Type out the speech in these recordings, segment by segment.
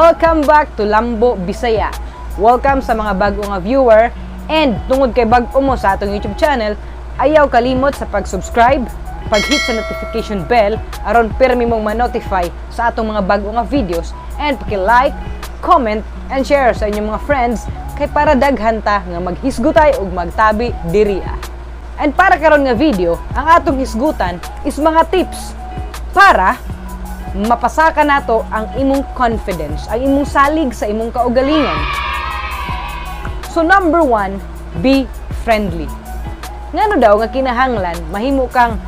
welcome back to Lambo Bisaya. Welcome sa mga bago nga viewer, and tungod kay bag-o mo sa atong YouTube channel, ayaw kalimot sa pag-subscribe, pag-hit sa notification bell aron pirmi mong ma-notify sa atong mga bago nga videos, and paki-like, comment, and share sa inyong mga friends kay para daghan ta nga maghisgutay ug magtabi diriya. And para karon nga video, ang atong hisgutan is mga tips para mapasaka nato ang imong confidence, ang imong salig sa imong kaugalingon. So number 1, be friendly. Ngano daw nga kinahanglan mahimo kang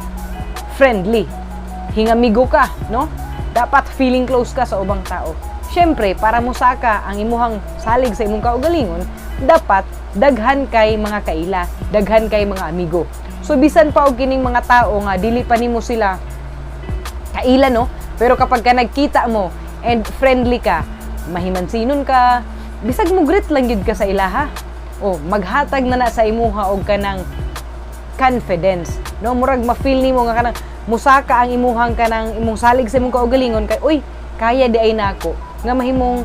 friendly, hingamigo ka, no? Dapat feeling close ka sa ubang tao. Syempre, para mosaka ang imuhang salig sa imong kaugalingon, dapat daghan kay mga kaila, daghan kay mga amigo. So bisan pa og kining mga tao nga dili pa nimo sila kaila, no? Pero kapag ka nagkita mo and friendly ka, mahimansinon ka, bisag mo greet lang yun ka sa ilaha. O maghatag na sa imuha og kanang confidence, no? Murag ma-feel nimo nga kanang musaka ang imuhang kanang imong salig sa imong kaugalingon kay uy, kaya di ay nako nga mahimong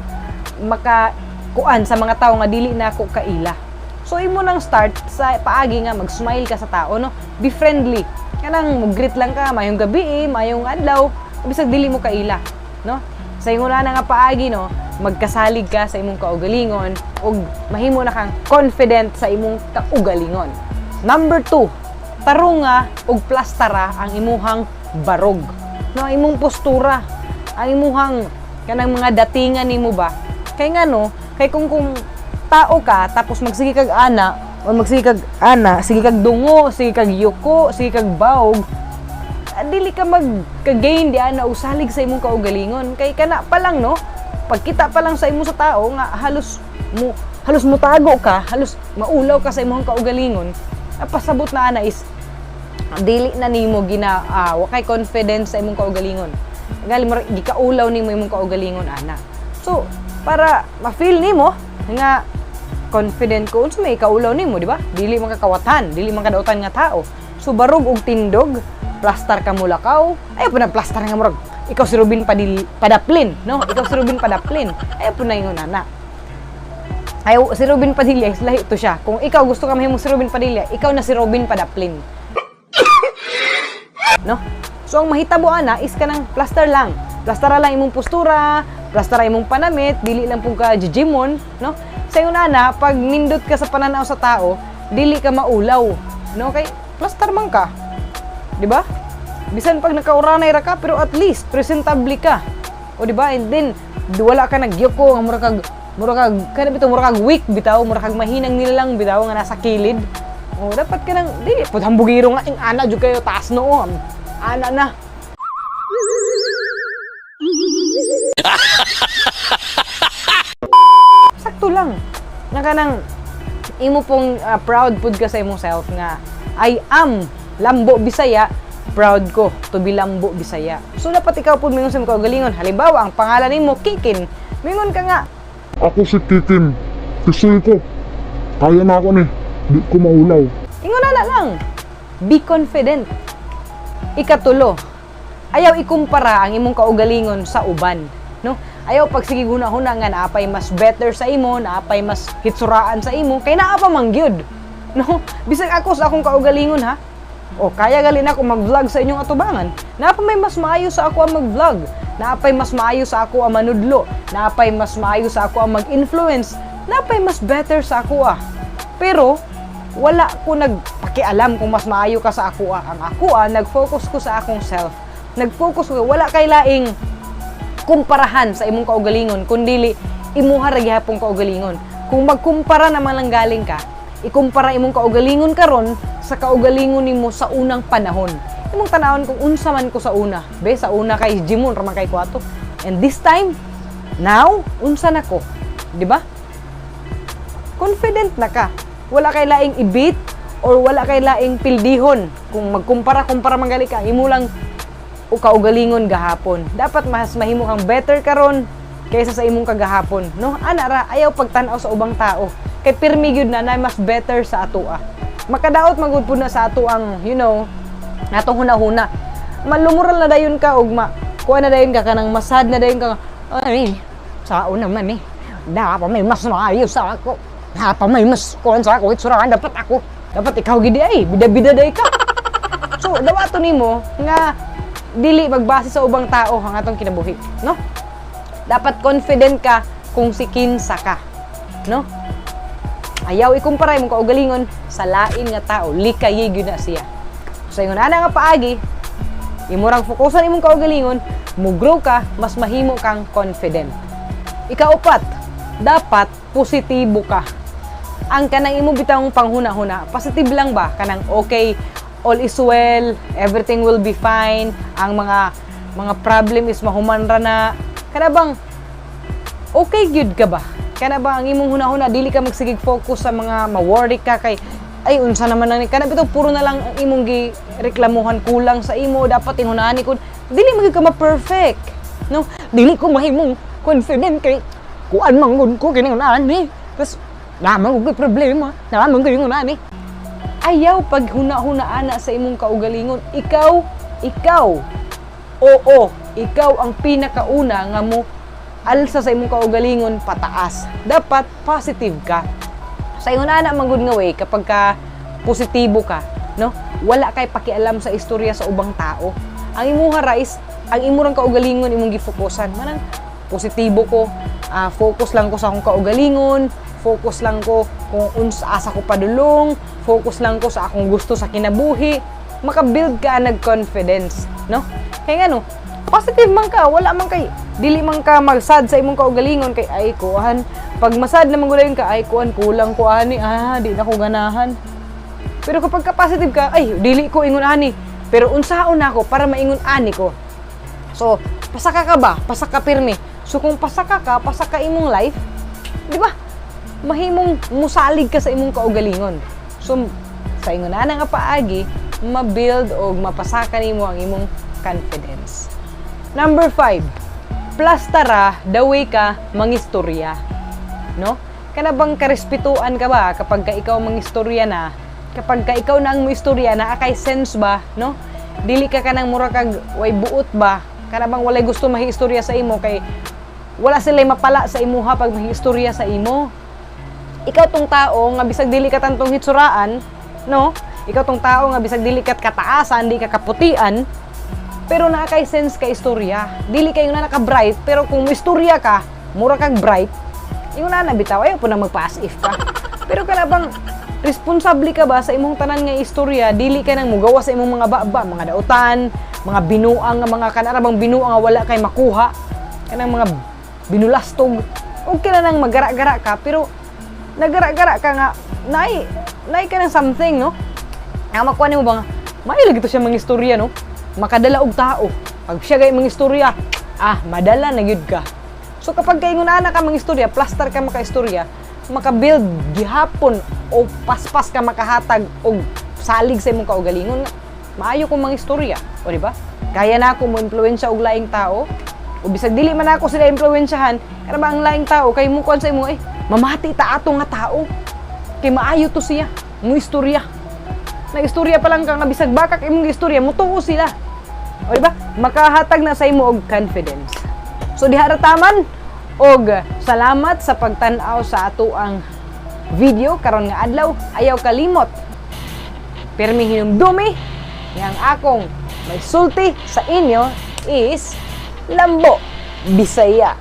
makakuan sa mga tao nga dili nako kaila. So imo nang start sa paagi nga mag-smile ka sa tao, no? Be friendly. Kanang mo-greet lang ka, mayong gabi, mayong adlaw, bisag dili mo kaila, no? Sa ingon na nga paagi, no, magkasalig ka sa imong kaugalingon ug mahimo na kang confident sa imong kaugalingon. Number 2, tarunga ug plastara ang imuhang barog, no? Ang imong postura, ang imuhang kanang mga datingan nimo ba? Kay ngano, kay kung tao ka tapos magsige kag ana o magsige kag ana, sige kag dungo, sige kag yuko, sige kag bawog, dili ka magka-gain di ana usalig sa imong kaugalingon. Kay kana pa lang, no, pagkita pa lang sa imo sa tao nga halos mo tago ka, halos maulaw ka sa imong kaugalingon, pasabot na ana is dili na nimo wa kay confidence sa imong kaugalingon, gali mo gikaulaw nimo imong kaugalingon ana. So para ma-feel nimo nga confident ko unsa may kaulaw nimo, di ba? Dili man kakawatan, dili man kadautan nga tao. So barog og tindog, plastar ka mulakaw, ayaw po na plastar nga murag ikaw si Robin Padaplin, no? Ikaw si Robin Padaplin, ayaw po na yung nana. Ayaw, si Robin Padilla, lahi ito siya. Kung ikaw gusto ka mahimong si Robin Padilla, ikaw na si Robin Padaplin, no? So ang mahitabo ana is kanang plaster lang, plastara lang imong postura, plastara imong panamit, dili lang pong ka jijimon, no? Sa iyo nana, pag nindot ka sa pananaw sa tao, dili ka maulaw, no? Kay plaster man ka, di ba? Bisan pag nakauranay ra ka, pero at least presentable ka, o di ba? And then wala ka nagyoko, mura kag weak bitaw, mura kag mahinang nilalang bitaw nga nasa kilid. O dapat ka nang dili pud hambugiro nga ing ana jud kayo taas noo, ana na. Sakto lang nga kanang imo pong proud pud ka sa imong self nga I am Lambo Bisaya, proud ko to be Lambo Bisaya. So dapat ikaw pud mingon sa imong kaugalingon. Halimbawa ang pangalan nimo Kikin, mingon ka nga, ako si Kikin, pisoy ko, kaya na ako ni, di ko maulaw. ingon na lang, be confident. Ikatulo, ayaw ikumpara ang imong kaugalingon sa uban, no? Ayaw pagsige huna-huna nga naapay mas better sa imo, naapay mas hitsuraan sa imo, kay naa pa mangyud, no? Bisag ako sa akong kaugalingon, ha? O kaya gali na ako mag-vlog sa inyong atubangan. Naapay may mas maayo sa ako ang mag-vlog. Naapay mas maayo sa ako ang manudlo. Naapay mas maayo sa ako ang mag-influence. Naapay mas better sa ako ah. Pero wala ko nagpakialam kung mas maayo ka sa ako ah. Ang ako ah, nag-focus ko sa akong self. Nag-focus ko, wala kay laing kumparahan sa imong kaugalingon, kundi imuha ra gihapon kaugalingon. Kung magkumpara naman lang galing ka, ikumpara imong kaugalingon karon sa kaugalingon nimo sa unang panahon. Imong tanawon kung unsa man ko sa una. Be, sa una kay Jimon ra man kay kwato. And this time, now, unsa na ko? Di ba? Confident na ka. Wala kay laing i-beat or wala kay laing pildihon. Kung magkumpara-kumpara magali ka, imo lang o kaugalingon gahapon. Dapat mas mahimo kang better karon kaysa sa imong kagahapon, no? Ana ra ayaw pagtan-aw sa ubang tao. Kay pirmi gyud na mas better sa atoa. Makadaot magud pud na sa ato ang, you know, natong hunahuna. Malumural na dayon ka og kuha na dayon ka kanang masad na dayon ka. Ay, Sao naman eh. Dapat may mas maayos sa ako. Dapat may mas kuhan sa ako. Itsuraan dapat ako. Dapat ikaw gidi ay. Bida-bida day ka. So, dawato nimo nga dili magbase sa ubang tao ang atong kinabuhi, no? Dapat confident ka kung si kinsa ka, no? Ayaw ikumparay mong kaugalingon sa lain nga tao, likayig yun na siya. So, ingon ana nga paagi, imurang fokusan imong kaugalingon, mo-grow ka, mas mahimo kang confident. Ikaupat, dapat positibo ka. Ang kanang imo bitang panghuna-huna, positive lang ba? Kanang okay, all is well, everything will be fine, ang mga problem is mahuman ra na. Kana bang okay good ka ba? Kana ba ang imong hunahuna dili ka magsigig focus sa mga ma-worry ka kay ay unsa naman nang kana bitaw puro na lang ang imong gireklamuhan kulang sa imo, dapat inhunahan ni kun dili magig ka ma-perfect, no? Dili ko mahimong confident kay kuan mangud ko kini unahan ni. Tapos naman ko problema, naman ko yung unahan ni. Ayaw pag huna-hunaan sa imong kaugalingon. Ikaw, oo, ikaw ang pinakauna nga mo alsa sa imong kaugalingon pataas. Dapat positive ka. Sa ingon ana manggod nga way kapag ka positibo ka, no? Wala kay pakialam sa istorya sa ubang tao. Ang imuha rais, ang imurang kaugalingon imong gifokusan. Manang positibo ko, focus lang ko sa akong kaugalingon, focus lang ko kung unsa asa ko padulong, focus lang ko sa akong gusto sa kinabuhi, maka-build ka nag-confidence, no? Kaya nga no, positive man ka, wala man kay, dili man ka magsad sa imong kaugalingon kay ay kuhan, pag masad naman gulayon ka, ay kuhan, kulang ko ani, di na ko ganahan. Pero kapag ka positive ka, ay, dili ko ingon ani, pero unsaon ako para maingon ani ko. So, pasaka ka ba? Pasaka pirmi. So kung pasaka ka, pasaka imong life, di ba? Mahimong musalig ka sa imong kaugalingon. So, sa ingon na nga paagi, ma-build o mapasaka nimo ang imong confidence. Number 5, plastara, daway ka, mangistorya. No? Kana bang karespetuan ka ba kapag ka ikaw mangistorya na? Kapag ka ikaw na ang istorya na, akay sense ba? No? Dili ka kanang mura kag way buot ba? Kana bang walay gusto mahiistorya sa imo kay wala sila mapala sa imuha pag mahiistorya sa imo. Ikaw tong tao nga bisag dili ka tantong hitsuraan, no? Ikaw tong tao nga bisag dili ka kataasan, di ka kaputian, pero naa kay sense ka istorya. Dili kayo na naka-bright, pero kung istorya ka, mura kag bright, ingon na bitaw ayo po na magpa-as if ka. Pero kana bang responsable ka ba sa imong tanan nga istorya, dili ka nang mugawa sa imong mga baba, mga dautan, mga binuang nga mga kanara bang binuang nga wala kay makuha, kanang mga binulastog. Okay na nang magara-gara ka, pero nagara-gara ka nga, nay ka ng something, no? Nga makuha mo ba nga, mahilig ito siya mga istorya, no? Makadala og tao. Pag siya gay mga istorya, madala na yun ka. So kapag kayo na ka mga istorya, plaster ka maka-istorya, maka-build gihapon o paspas ka makahatag o salig sa imong kaugalingon, maayo kong mga istorya. O diba? Kaya na ako mo influensya og laing tao, o bisag dili man ako sila influensyahan, kaya ba ang laing tao, kay mo kuhan sa imo, mamati ta ato nga tao. Kay maayo to siya, mo istorya. Nag-istorya pa lang ka nga bisag bakak imong istorya, mutuo sila. O diba? Makahatag na sa imo og confidence. So diha ra taman og salamat sa pagtan-aw sa ato ang video karon nga adlaw. Ayaw kalimot. Pirmi hinumdumi nga ang akong may sulti sa inyo is Lambo Bisaya.